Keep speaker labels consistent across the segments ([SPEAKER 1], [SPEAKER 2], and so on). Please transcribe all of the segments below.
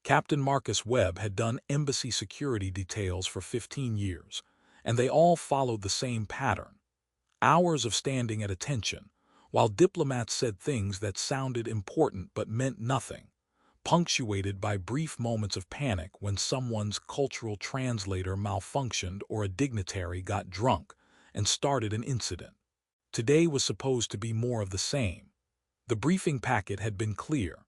[SPEAKER 1] Captain Marcus Webb had done embassy security details for 15 years, and they all followed the same pattern. Hours of standing at attention, while diplomats said things that sounded important but meant nothing, punctuated by brief moments of panic when someone's cultural translator malfunctioned or a dignitary got drunk and started an incident. Today was supposed to be more of the same. The briefing packet had been clear.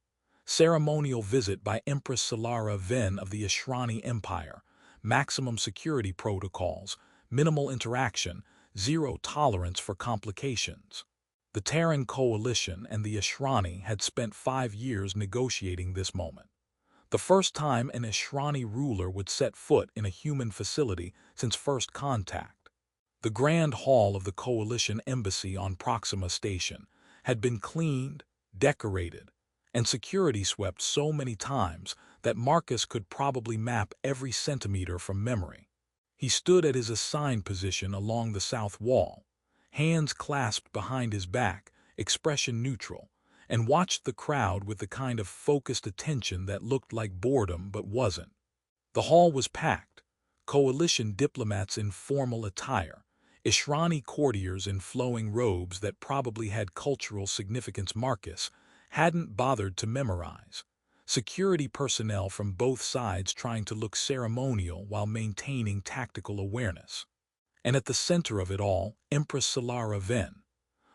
[SPEAKER 1] Ceremonial visit by Empress Sylara Venn of the Ishrani Empire, maximum security protocols, minimal interaction, zero tolerance for complications. The Terran coalition and the Ishrani had spent 5 years negotiating this moment. The first time an Ishrani ruler would set foot in a human facility since first contact. The Grand Hall of the Coalition Embassy on Proxima Station had been cleaned, decorated, and security swept so many times that Marcus could probably map every centimeter from memory. He stood at his assigned position along the south wall, hands clasped behind his back, expression neutral, and watched the crowd with the kind of focused attention that looked like boredom but wasn't. The hall was packed, coalition diplomats in formal attire, Ishrani courtiers in flowing robes that probably had cultural significance Marcus hadn't bothered to memorize, security personnel from both sides trying to look ceremonial while maintaining tactical awareness. And at the center of it all, Empress Sylara Venn.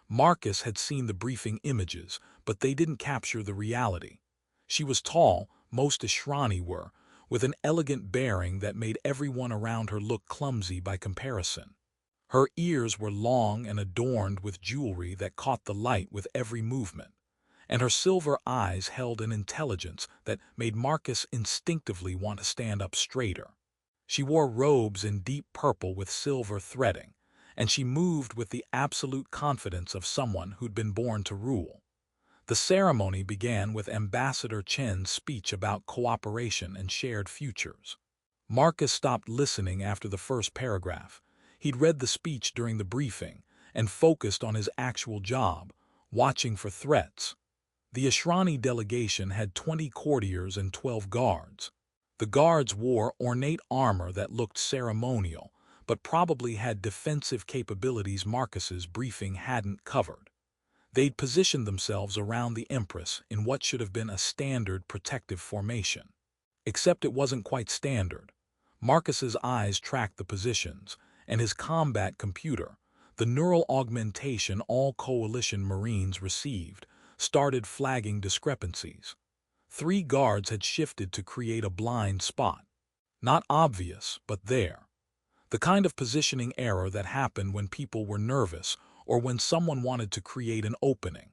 [SPEAKER 1] Marcus had seen the briefing images, but they didn't capture the reality. She was tall, most Ishrani were, with an elegant bearing that made everyone around her look clumsy by comparison. Her ears were long and adorned with jewelry that caught the light with every movement, and her silver eyes held an intelligence that made Marcus instinctively want to stand up straighter. She wore robes in deep purple with silver threading, and she moved with the absolute confidence of someone who'd been born to rule. The ceremony began with Ambassador Chen's speech about cooperation and shared futures. Marcus stopped listening after the first paragraph. He'd read the speech during the briefing and focused on his actual job, watching for threats. The Ishrani delegation had 20 courtiers and 12 guards. The guards wore ornate armor that looked ceremonial, but probably had defensive capabilities Marcus's briefing hadn't covered. They'd positioned themselves around the Empress in what should have been a standard protective formation. Except it wasn't quite standard. Marcus's eyes tracked the positions, and his combat computer, the neural augmentation all coalition Marines received, started flagging discrepancies. 3 guards had shifted to create a blind spot. Not obvious, but there. The kind of positioning error that happened when people were nervous or when someone wanted to create an opening.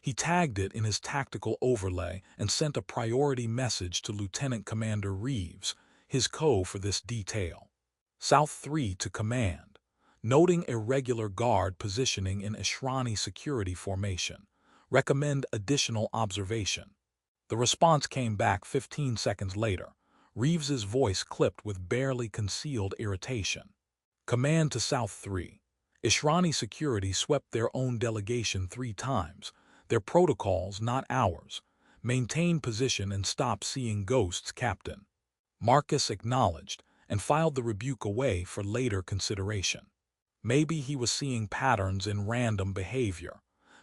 [SPEAKER 1] He tagged it in his tactical overlay and sent a priority message to Lieutenant Commander Reeves, his co for this detail. South 3 to command, noting irregular guard positioning in Ishrani security formation. Recommend additional observation. The response came back 15 seconds later, Reeves's voice clipped with barely concealed irritation. Command to South 3. Ishrani security swept their own delegation 3 times. Their protocols, not ours. Maintain position and stop seeing ghosts, Captain. Marcus acknowledged and filed the rebuke away for later consideration. Maybe he was seeing patterns in random behavior.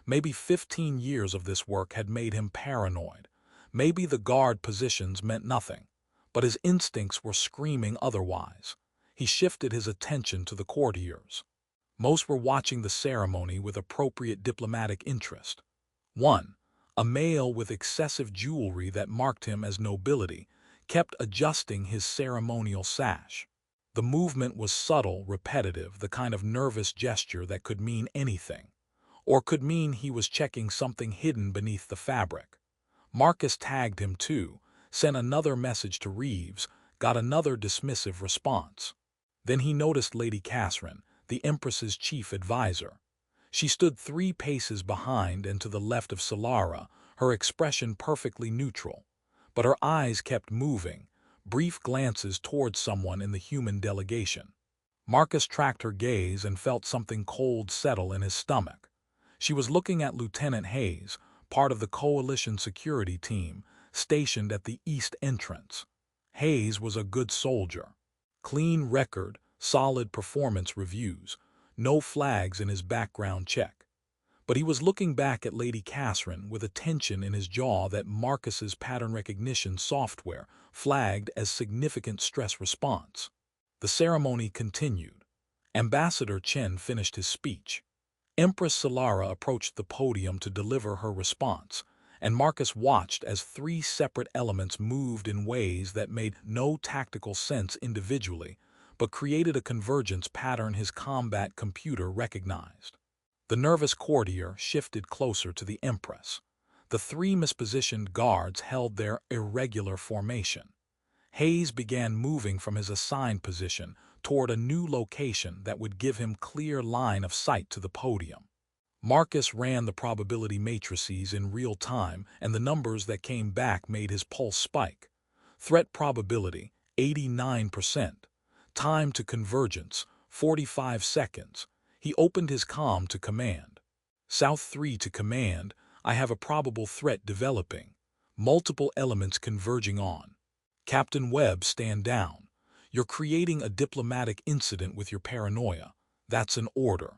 [SPEAKER 1] Maybe 15 years of this work had made him paranoid. Maybe the guard positions meant nothing, but his instincts were screaming otherwise. He shifted his attention to the courtiers. Most were watching the ceremony with appropriate diplomatic interest. 1. A male with excessive jewelry that marked him as nobility kept adjusting his ceremonial sash. The movement was subtle, repetitive, the kind of nervous gesture that could mean anything, or could mean he was checking something hidden beneath the fabric. Marcus tagged him too, sent another message to Reeves, got another dismissive response. Then he noticed Lady Catherine, the Empress's chief advisor. She stood 3 paces behind and to the left of Sylara, her expression perfectly neutral. But her eyes kept moving, brief glances towards someone in the human delegation. Marcus tracked her gaze and felt something cold settle in his stomach. She was looking at Lieutenant Hayes, part of the coalition security team, stationed at the east entrance. Hayes was a good soldier. Clean record, solid performance reviews, no flags in his background check. But he was looking back at Lady Catherine with a tension in his jaw that Marcus's pattern recognition software flagged as significant stress response. The ceremony continued. Ambassador Chen finished his speech. Empress Sylara approached the podium to deliver her response, and Marcus watched as three separate elements moved in ways that made no tactical sense individually, but created a convergence pattern his combat computer recognized. The nervous courtier shifted closer to the Empress. The three mispositioned guards held their irregular formation. Hayes began moving from his assigned position toward a new location that would give him clear line of sight to the podium. Marcus ran the probability matrices in real time, and the numbers that came back made his pulse spike. Threat probability, 89%. Time to convergence, 45 seconds. He opened his comm to command. South 3 to command, I have a probable threat developing. Multiple elements converging on. Captain Webb, stand down. You're creating a diplomatic incident with your paranoia. That's an order.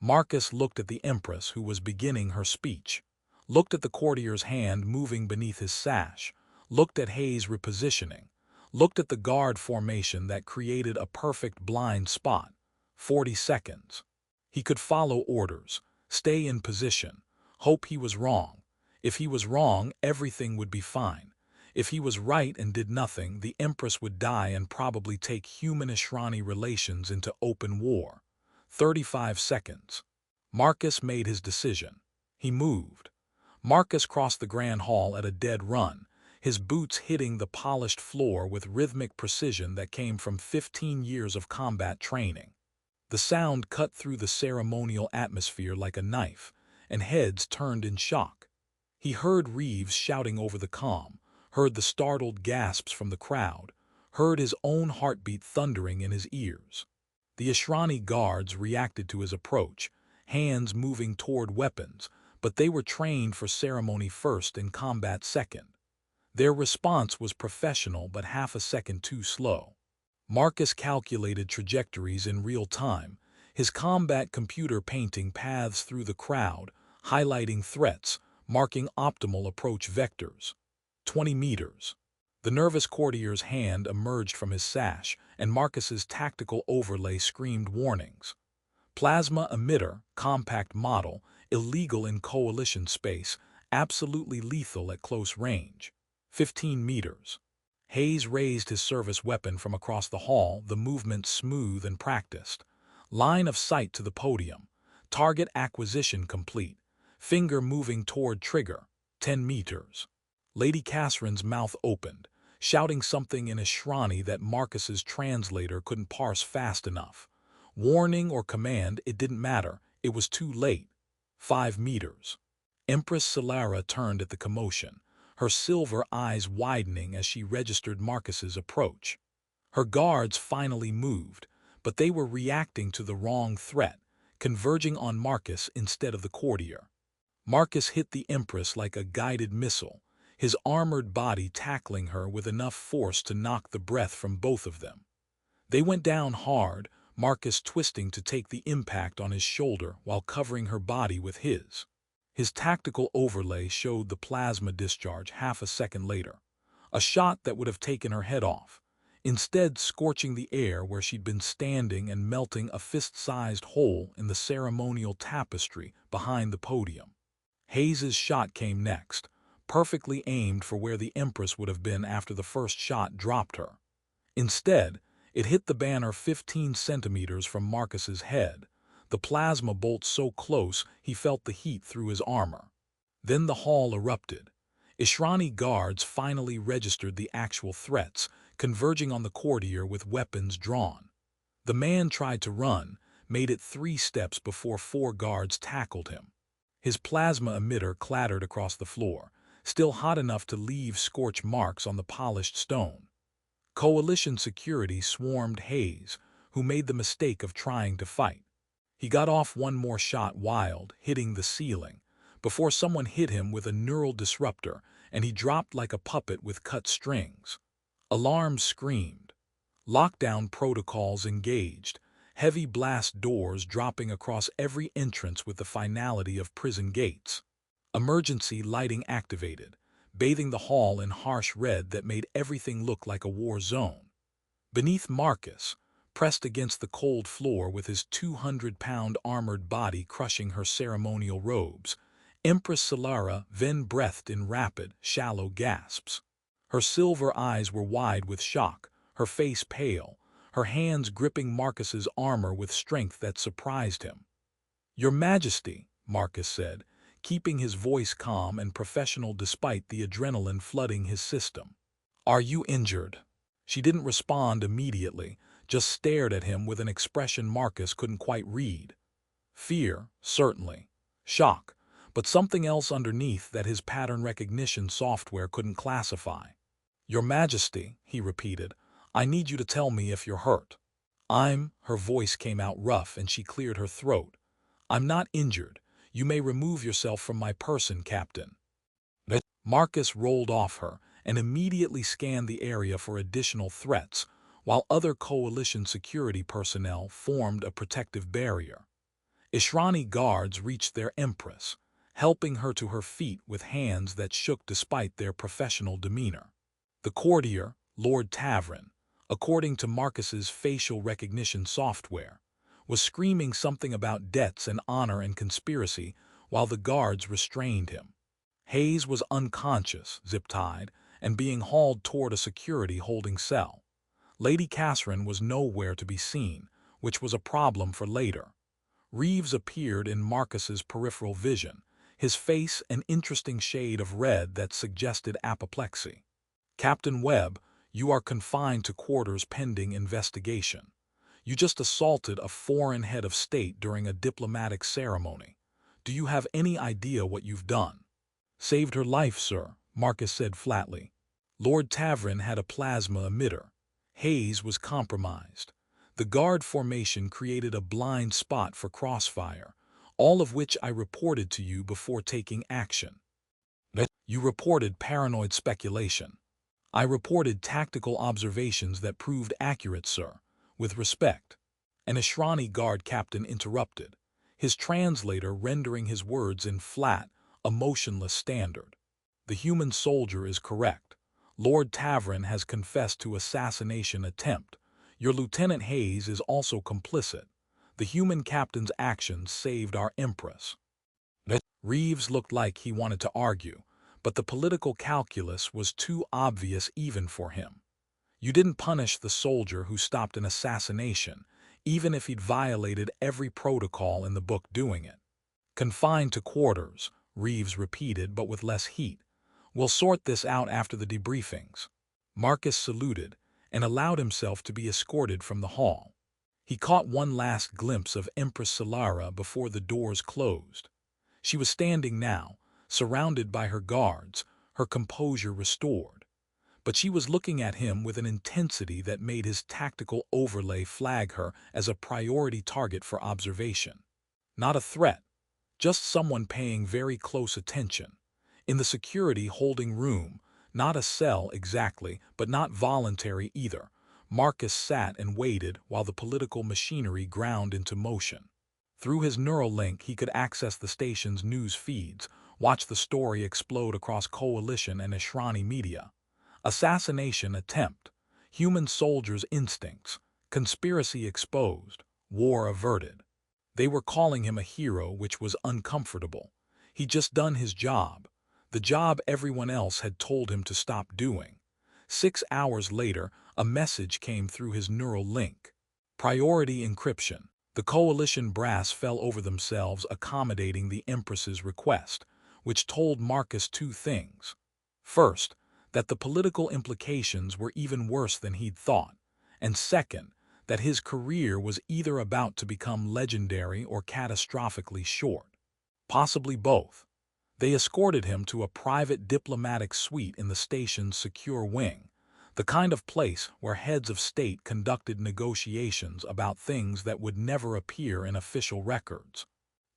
[SPEAKER 1] Marcus looked at the Empress, who was beginning her speech, looked at the courtier's hand moving beneath his sash, looked at Hayes' repositioning, looked at the guard formation that created a perfect blind spot. 40 seconds. He could follow orders, stay in position, hope he was wrong. If he was wrong, everything would be fine. If he was right and did nothing, the Empress would die and probably take human-Ishrani relations into open war. 35 seconds. Marcus made his decision. He moved. Marcus crossed the grand hall at a dead run, his boots hitting the polished floor with rhythmic precision that came from 15 years of combat training. The sound cut through the ceremonial atmosphere like a knife, and heads turned in shock. He heard Reeves shouting over the comm, heard the startled gasps from the crowd, heard his own heartbeat thundering in his ears. The Ishrani guards reacted to his approach, hands moving toward weapons, but they were trained for ceremony first and combat second. Their response was professional but half a second too slow. Marcus calculated trajectories in real time, his combat computer painting paths through the crowd, highlighting threats, marking optimal approach vectors. 20 meters. The nervous courtier's hand emerged from his sash, and Marcus's tactical overlay screamed warnings. Plasma emitter, compact model, illegal in coalition space, absolutely lethal at close range. 15 meters. Hayes raised his service weapon from across the hall, the movement smooth and practiced. Line of sight to the podium. Target acquisition complete. Finger moving toward trigger. 10 meters. Lady Catherine's mouth opened, shouting something in Ishrani that Marcus's translator couldn't parse fast enough. Warning or command, it didn't matter. It was too late. 5 meters. Empress Sylara turned at the commotion, her silver eyes widening as she registered Marcus's approach. Her guards finally moved, but they were reacting to the wrong threat, converging on Marcus instead of the courtier. Marcus hit the Empress like a guided missile, his armored body tackling her with enough force to knock the breath from both of them. They went down hard, Marcus twisting to take the impact on his shoulder while covering her body with his. His tactical overlay showed the plasma discharge half a second later, a shot that would have taken her head off, instead scorching the air where she'd been standing and melting a fist-sized hole in the ceremonial tapestry behind the podium. Hayes's shot came next, perfectly aimed for where the Empress would have been after the first shot dropped her. Instead, it hit the banner 15 centimeters from Marcus's head, the plasma bolt so close he felt the heat through his armor. Then the hall erupted. Ishrani guards finally registered the actual threats, converging on the courtier with weapons drawn. The man tried to run, made it 3 steps before 4 guards tackled him. His plasma emitter clattered across the floor, still hot enough to leave scorch marks on the polished stone. Coalition security swarmed Hayes, who made the mistake of trying to fight. He got off one more shot wild, hitting the ceiling, before someone hit him with a neural disruptor, and he dropped like a puppet with cut strings. Alarms screamed. Lockdown protocols engaged, heavy blast doors dropping across every entrance with the finality of prison gates. Emergency lighting activated, bathing the hall in harsh red that made everything look like a war zone. Beneath Marcus, pressed against the cold floor with his 200-pound armored body crushing her ceremonial robes, Empress Sylara Venn breathed in rapid, shallow gasps. Her silver eyes were wide with shock, her face pale, her hands gripping Marcus's armor with strength that surprised him. "Your Majesty," Marcus said, keeping his voice calm and professional despite the adrenaline flooding his system. "Are you injured?" She didn't respond immediately, just stared at him with an expression Marcus couldn't quite read. Fear, certainly. Shock, but something else underneath that his pattern recognition software couldn't classify. "Your Majesty," he repeated, "I need you to tell me if you're hurt." Her voice came out rough and she cleared her throat. "I'm not injured. You may remove yourself from my person, Captain." Marcus rolled off her and immediately scanned the area for additional threats, while other coalition security personnel formed a protective barrier. Ishrani guards reached their empress, helping her to her feet with hands that shook despite their professional demeanor. The courtier, Lord Tavern, according to Marcus's facial recognition software, was screaming something about debts and honor and conspiracy while the guards restrained him. Hayes was unconscious, zip-tied, and being hauled toward a security-holding cell. Lady Catherine was nowhere to be seen, which was a problem for later. Reeves appeared in Marcus's peripheral vision, his face an interesting shade of red that suggested apoplexy. "Captain Webb, you are confined to quarters pending investigation. You just assaulted a foreign head of state during a diplomatic ceremony. Do you have any idea what you've done?" "Saved her life, sir," Marcus said flatly. Lord Tavern had a plasma emitter. Hayes was compromised. The guard formation created a blind spot for crossfire, all of which I reported to you before taking action. You reported paranoid speculation. I reported tactical observations that proved accurate, sir, with respect. An Ishrani guard captain interrupted, his translator rendering his words in flat, emotionless standard. "The human soldier is correct. Lord Tavern has confessed to assassination attempt. Your Lieutenant Hayes is also complicit. The human captain's actions saved our Empress." Reeves looked like he wanted to argue, but the political calculus was too obvious even for him. You didn't punish the soldier who stopped an assassination, even if he'd violated every protocol in the book doing it. "Confined to quarters," Reeves repeated, but with less heat. "We'll sort this out after the debriefings." Marcus saluted and allowed himself to be escorted from the hall. He caught one last glimpse of Empress Sylara before the doors closed. She was standing now, surrounded by her guards, her composure restored. But she was looking at him with an intensity that made his tactical overlay flag her as a priority target for observation. Not a threat, just someone paying very close attention. In the security holding room, not a cell exactly, but not voluntary either, Marcus sat and waited while the political machinery ground into motion. Through his neural link, he could access the station's news feeds, watch the story explode across coalition and Ishrani media. Assassination attempt, human soldiers' instincts, conspiracy exposed, war averted. They were calling him a hero, which was uncomfortable. He'd just done his job, the job everyone else had told him to stop doing. 6 hours later, a message came through his neural link. Priority encryption. The coalition brass fell over themselves accommodating the Empress's request, which told Marcus two things. First, that the political implications were even worse than he'd thought, and second, that his career was either about to become legendary or catastrophically short. Possibly both. They escorted him to a private diplomatic suite in the station's secure wing, the kind of place where heads of state conducted negotiations about things that would never appear in official records.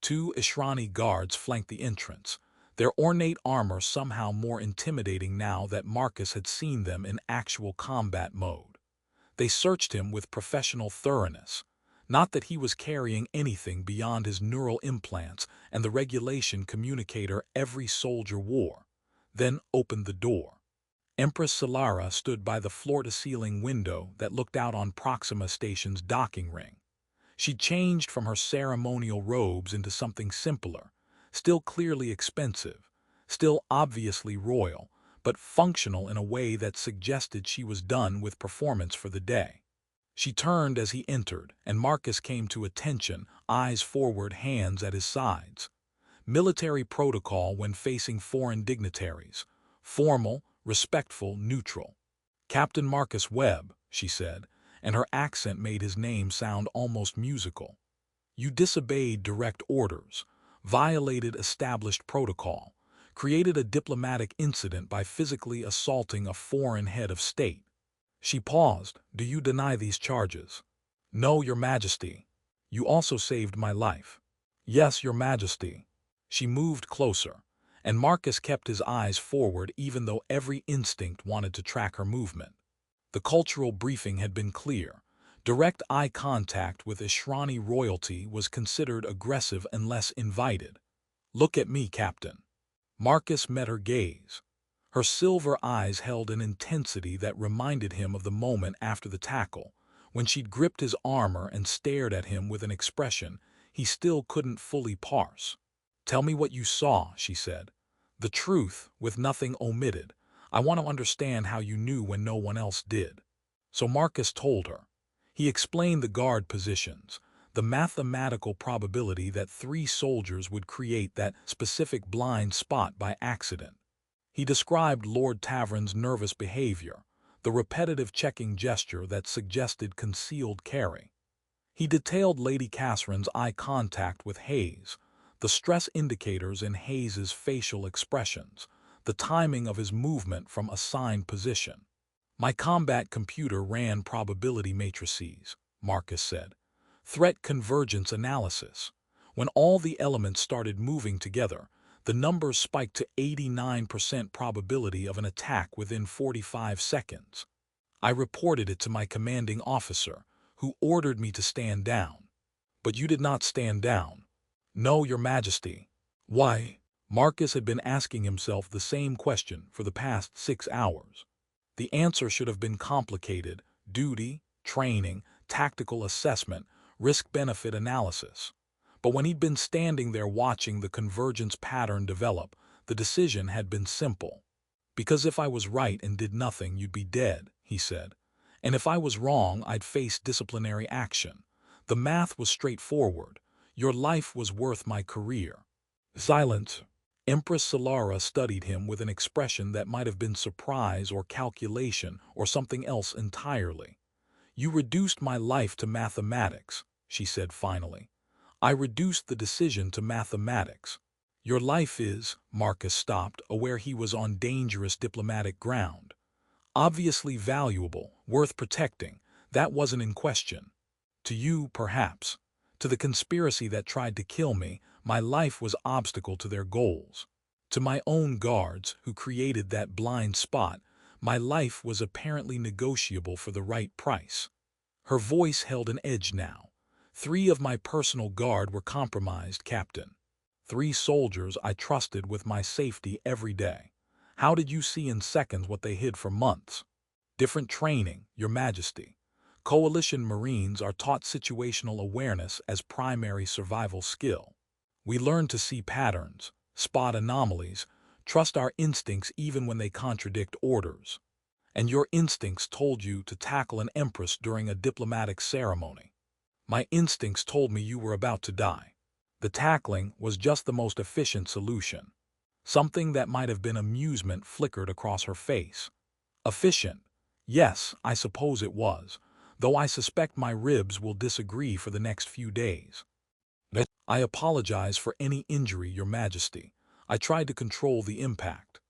[SPEAKER 1] 2 Ishrani guards flanked the entrance, their ornate armor somehow more intimidating now that Marcus had seen them in actual combat mode. They searched him with professional thoroughness, not that he was carrying anything beyond his neural implants and the regulation communicator every soldier wore, then opened the door. Empress Sylara stood by the floor-to-ceiling window that looked out on Proxima Station's docking ring. She'd changed from her ceremonial robes into something simpler, still clearly expensive, still obviously royal, but functional in a way that suggested she was done with performance for the day. She turned as he entered, and Marcus came to attention, eyes forward, hands at his sides. Military protocol when facing foreign dignitaries. Formal, respectful, neutral. "Captain Marcus Webb," she said, and her accent made his name sound almost musical. "You disobeyed direct orders, violated established protocol, created a diplomatic incident by physically assaulting a foreign head of state." She paused. "Do you deny these charges?" "No, Your Majesty." "You also saved my life." "Yes, Your Majesty." She moved closer, and Marcus kept his eyes forward even though every instinct wanted to track her movement. The cultural briefing had been clear. Direct eye contact with Ishrani royalty was considered aggressive unless invited. "Look at me, Captain." Marcus met her gaze. Her silver eyes held an intensity that reminded him of the moment after the tackle, when she'd gripped his armor and stared at him with an expression he still couldn't fully parse. "Tell me what you saw," she said. "The truth, with nothing omitted. I want to understand how you knew when no one else did." So Marcus told her. He explained the guard positions, the mathematical probability that 3 soldiers would create that specific blind spot by accident. He described Lord Tavern's nervous behavior, the repetitive checking gesture that suggested concealed carry. He detailed Lady Catherine's eye contact with Hayes, the stress indicators in Hayes's facial expressions, the timing of his movement from assigned position. "My combat computer ran probability matrices," Marcus said. "Threat convergence analysis. When all the elements started moving together, the numbers spiked to 89% probability of an attack within 45 seconds. I reported it to my commanding officer, who ordered me to stand down." "But you did not stand down." "No, Your Majesty." "Why?" Marcus had been asking himself the same question for the past 6 hours. The answer should have been complicated: duty, training, tactical assessment, risk-benefit analysis. But when he'd been standing there watching the convergence pattern develop, the decision had been simple. "Because if I was right and did nothing, you'd be dead," he said. "And if I was wrong, I'd face disciplinary action. The math was straightforward. Your life was worth my career." Silence. Empress Sylara studied him with an expression that might have been surprise or calculation or something else entirely. "You reduced my life to mathematics," she said finally. "I reduced the decision to mathematics. Your life is—" Marcus stopped, aware he was on dangerous diplomatic ground. "Obviously valuable, worth protecting. That wasn't in question. To you, perhaps. To the conspiracy that tried to kill me, my life was obstacle to their goals. To my own guards, who created that blind spot, my life was apparently negotiable for the right price." Her voice held an edge now. "3 of my personal guard were compromised, Captain. 3 soldiers I trusted with my safety every day. How did you see in seconds what they hid for months?" "Different training, Your Majesty. Coalition Marines are taught situational awareness as primary survival skill. We learn to see patterns, spot anomalies, trust our instincts even when they contradict orders. And your instincts told you to tackle an empress during a diplomatic ceremony. My instincts told me you were about to die. The tackling was just the most efficient solution." Something that might have been amusement flickered across her face. "Efficient? Yes, I suppose it was, though I suspect my ribs will disagree for the next few days." "I apologize for any injury, Your Majesty. I tried to control the impact."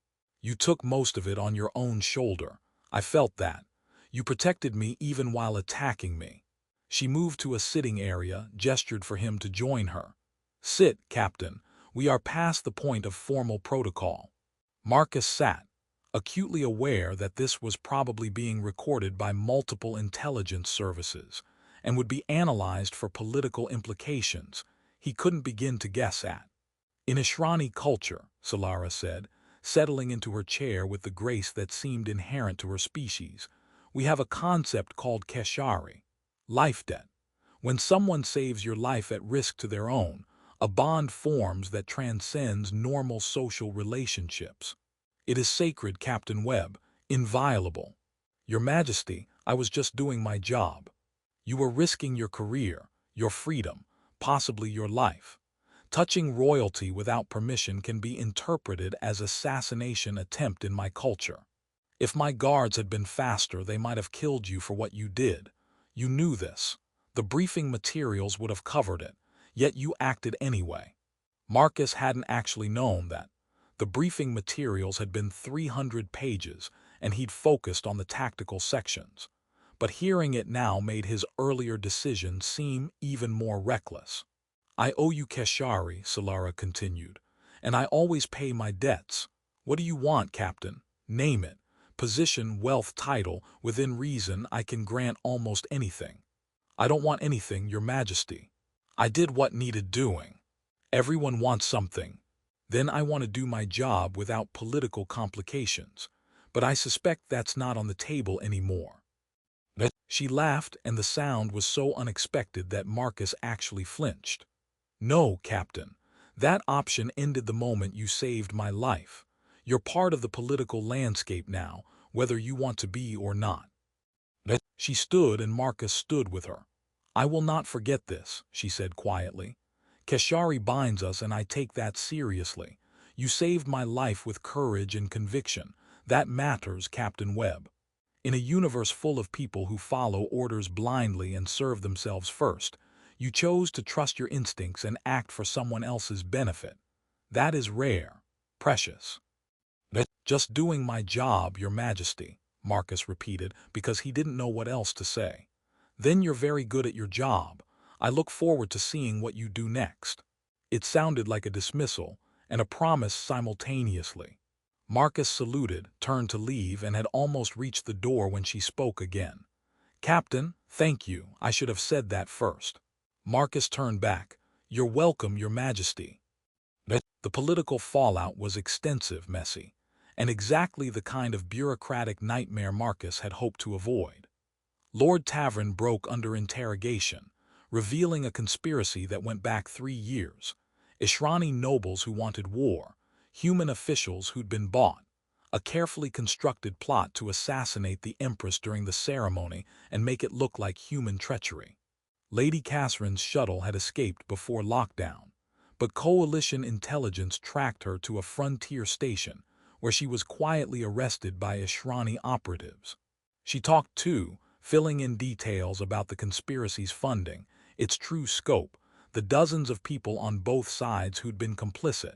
[SPEAKER 1] "You took most of it on your own shoulder. I felt that. You protected me even while attacking me." She moved to a sitting area, gestured for him to join her. "Sit, Captain. We are past the point of formal protocol. Marcus sat, acutely aware that this was probably being recorded by multiple intelligence services and would be analyzed for political implications he couldn't begin to guess at. In Ishrani culture, Sylara said, settling into her chair with the grace that seemed inherent to her species, we have a concept called keshari, life debt. When someone saves your life at risk to their own, a bond forms that transcends normal social relationships. It is sacred, Captain Webb, inviolable. Your Majesty, I was just doing my job. You were risking your career, your freedom, possibly your life. Touching royalty without permission can be interpreted as assassination attempt in my culture. If my guards had been faster, they might have killed you for what you did. You knew this. The briefing materials would have covered it, yet you acted anyway. Marcus hadn't actually known that. The briefing materials had been 300 pages, and he'd focused on the tactical sections. But hearing it now made his earlier decision seem even more reckless. I owe you keshari, Sylara continued, and I always pay my debts. What do you want, Captain? Name it. Position, wealth, title, within reason I can grant almost anything. I don't want anything, Your Majesty. I did what needed doing. Everyone wants something. Then I want to do my job without political complications. But I suspect that's not on the table anymore. She laughed, and the sound was so unexpected that Marcus actually flinched. No, Captain. That option ended the moment you saved my life. You're part of the political landscape now, whether you want to be or not. She stood, and Marcus stood with her. I will not forget this, she said quietly. Keshari binds us, and I take that seriously. You saved my life with courage and conviction. That matters, Captain Webb. In a universe full of people who follow orders blindly and serve themselves first, you chose to trust your instincts and act for someone else's benefit. That is rare, precious. Just doing my job, Your Majesty, Marcus repeated, because he didn't know what else to say. Then you're very good at your job. I look forward to seeing what you do next. It sounded like a dismissal and a promise simultaneously. Marcus saluted, turned to leave, and had almost reached the door when she spoke again. Captain, thank you. I should have said that first. Marcus turned back. You're welcome, Your Majesty. The political fallout was extensive, messy, and exactly the kind of bureaucratic nightmare Marcus had hoped to avoid. Lord Tavern broke under interrogation, revealing a conspiracy that went back 3 years. Ishrani nobles who wanted war, human officials who'd been bought, a carefully constructed plot to assassinate the Empress during the ceremony and make it look like human treachery. Lady Catherine's shuttle had escaped before lockdown, but coalition intelligence tracked her to a frontier station where she was quietly arrested by Ishrani operatives. She talked too, filling in details about the conspiracy's funding, its true scope, the dozens of people on both sides who'd been complicit.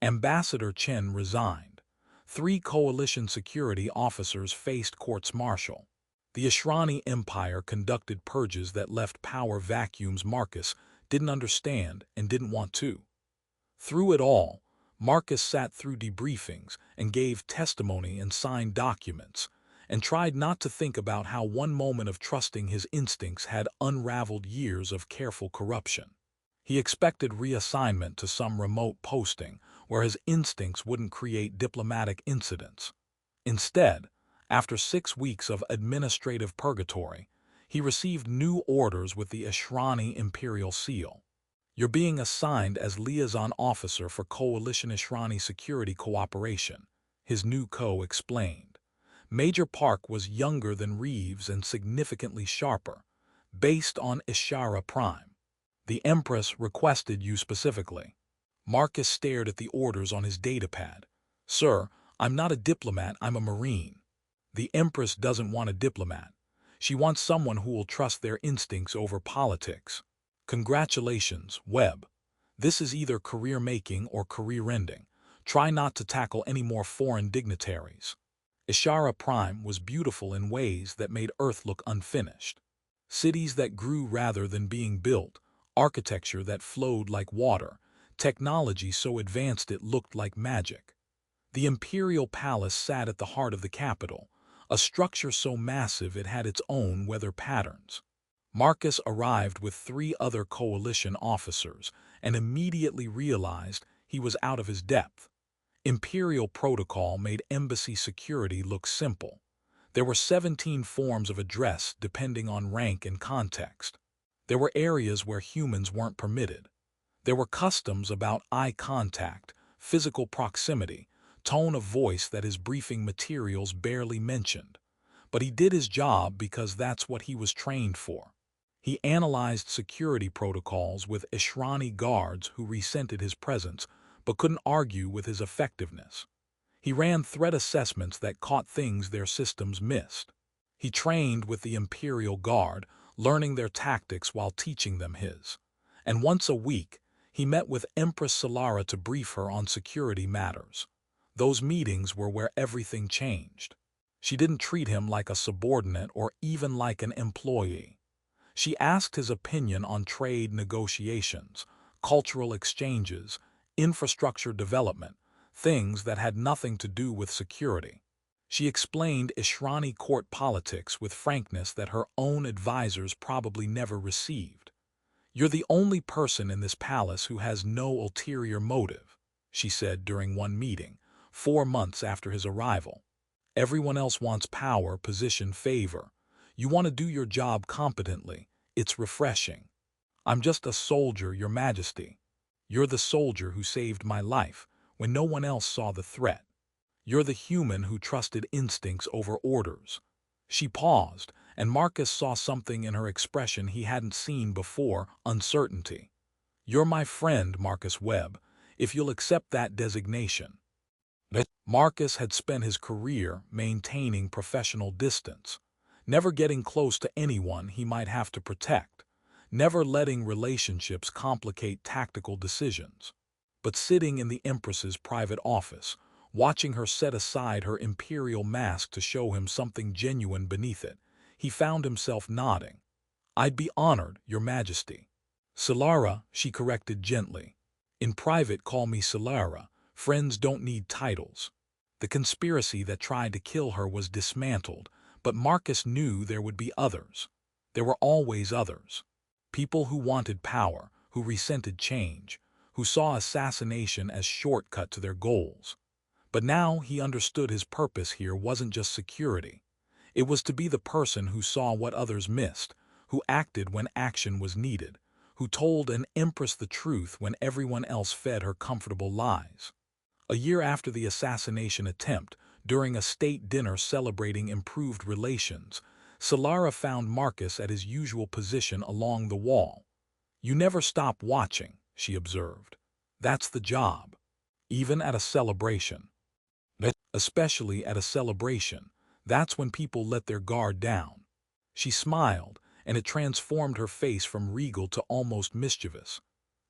[SPEAKER 1] Ambassador Chen resigned. 3 coalition security officers faced courts-martial. The Ishrani Empire conducted purges that left power vacuums Marcus didn't understand and didn't want to. Through it all, Marcus sat through debriefings and gave testimony and signed documents, and tried not to think about how one moment of trusting his instincts had unraveled years of careful corruption. He expected reassignment to some remote posting where his instincts wouldn't create diplomatic incidents. Instead, after 6 weeks of administrative purgatory, he received new orders with the Ishrani Imperial seal. You're being assigned as liaison officer for Coalition Ishrani Security Cooperation, his new explained. Major Park was younger than Reeves and significantly sharper, based on Ishara Prime. The Empress requested you specifically. Marcus stared at the orders on his datapad. Sir, I'm not a diplomat, I'm a Marine. The Empress doesn't want a diplomat. She wants someone who will trust their instincts over politics. Congratulations, Webb. This is either career-making or career-ending. Try not to tackle any more foreign dignitaries. Ishara Prime was beautiful in ways that made Earth look unfinished. Cities that grew rather than being built, architecture that flowed like water, technology so advanced it looked like magic. The Imperial Palace sat at the heart of the capital, a structure so massive it had its own weather patterns. Marcus arrived with 3 other coalition officers and immediately realized he was out of his depth. Imperial protocol made embassy security look simple. There were 17 forms of address depending on rank and context. There were areas where humans weren't permitted. There were customs about eye contact, physical proximity, tone of voice that his briefing materials barely mentioned. But he did his job because that's what he was trained for. He analyzed security protocols with Ishrani guards who resented his presence but couldn't argue with his effectiveness. He ran threat assessments that caught things their systems missed. He trained with the Imperial Guard, learning their tactics while teaching them his. And once a week, he met with Empress Sylara to brief her on security matters. Those meetings were where everything changed. She didn't treat him like a subordinate or even like an employee. She asked his opinion on trade negotiations, cultural exchanges, infrastructure development, things that had nothing to do with security. She explained Ishrani court politics with frankness that her own advisors probably never received. "You're the only person in this palace who has no ulterior motive," she said during one meeting, 4 months after his arrival. "Everyone else wants power, position, favor. You want to do your job competently. It's refreshing. I'm just a soldier, Your Majesty. You're the soldier who saved my life when no one else saw the threat. You're the human who trusted instincts over orders." She paused, and Marcus saw something in her expression he hadn't seen before: uncertainty. "You're my friend, Marcus Webb, if you'll accept that designation." Marcus had spent his career maintaining professional distance, never getting close to anyone he might have to protect, never letting relationships complicate tactical decisions. But sitting in the Empress's private office, watching her set aside her imperial mask to show him something genuine beneath it, he found himself nodding. "I'd be honored, Your Majesty." "Sylara," she corrected gently. "In private, call me Sylara. Friends don't need titles." The conspiracy that tried to kill her was dismantled, but Marcus knew there would be others. There were always others. People who wanted power, who resented change, who saw assassination as shortcut to their goals. But now he understood his purpose here wasn't just security. It was to be the person who saw what others missed, who acted when action was needed, who told an empress the truth when everyone else fed her comfortable lies. A year after the assassination attempt, during a state dinner celebrating improved relations, Sylara found Marcus at his usual position along the wall. "You never stop watching," she observed. "That's the job. Even at a celebration. Especially at a celebration, that's when people let their guard down." She smiled, and it transformed her face from regal to almost mischievous.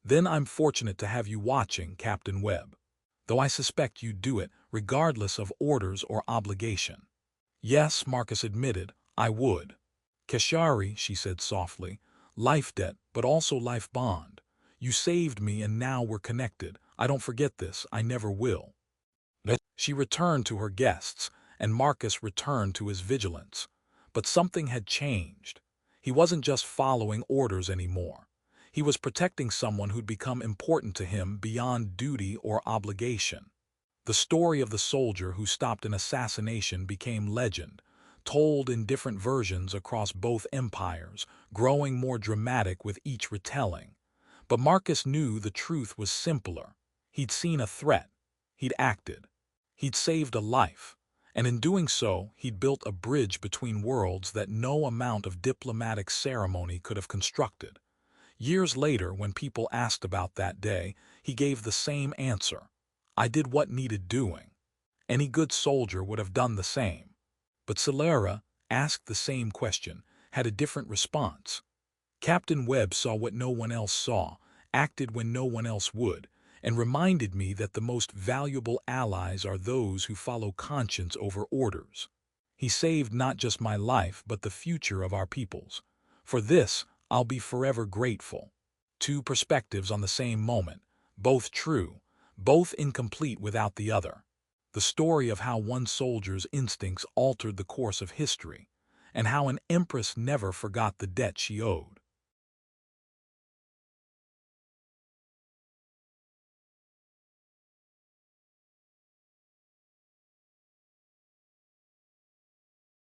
[SPEAKER 1] "Then I'm fortunate to have you watching, Captain Webb. Though I suspect you'd do it regardless of orders or obligation." "Yes," Marcus admitted, "I would." "Keshari," she said softly, "life debt, but also life bond. You saved me and now we're connected. I don't forget this, I never will." She returned to her guests, and Marcus returned to his vigilance. But something had changed. He wasn't just following orders anymore. He was protecting someone who'd become important to him beyond duty or obligation. The story of the soldier who stopped an assassination became legend, told in different versions across both empires, growing more dramatic with each retelling. But Marcus knew the truth was simpler. He'd seen a threat. He'd acted. He'd saved a life. And in doing so, he'd built a bridge between worlds that no amount of diplomatic ceremony could have constructed. Years later, when people asked about that day, he gave the same answer: "I did what needed doing." Any good soldier would have done the same. But Sylara, asked the same question, had a different response. "Captain Webb saw what no one else saw, acted when no one else would, and reminded me that the most valuable allies are those who follow conscience over orders. He saved not just my life but the future of our peoples. For this, I'll be forever grateful." Two perspectives on the same moment, both true, both incomplete without the other. The story of how one soldier's instincts altered the course of history, and how an empress never forgot the debt she owed.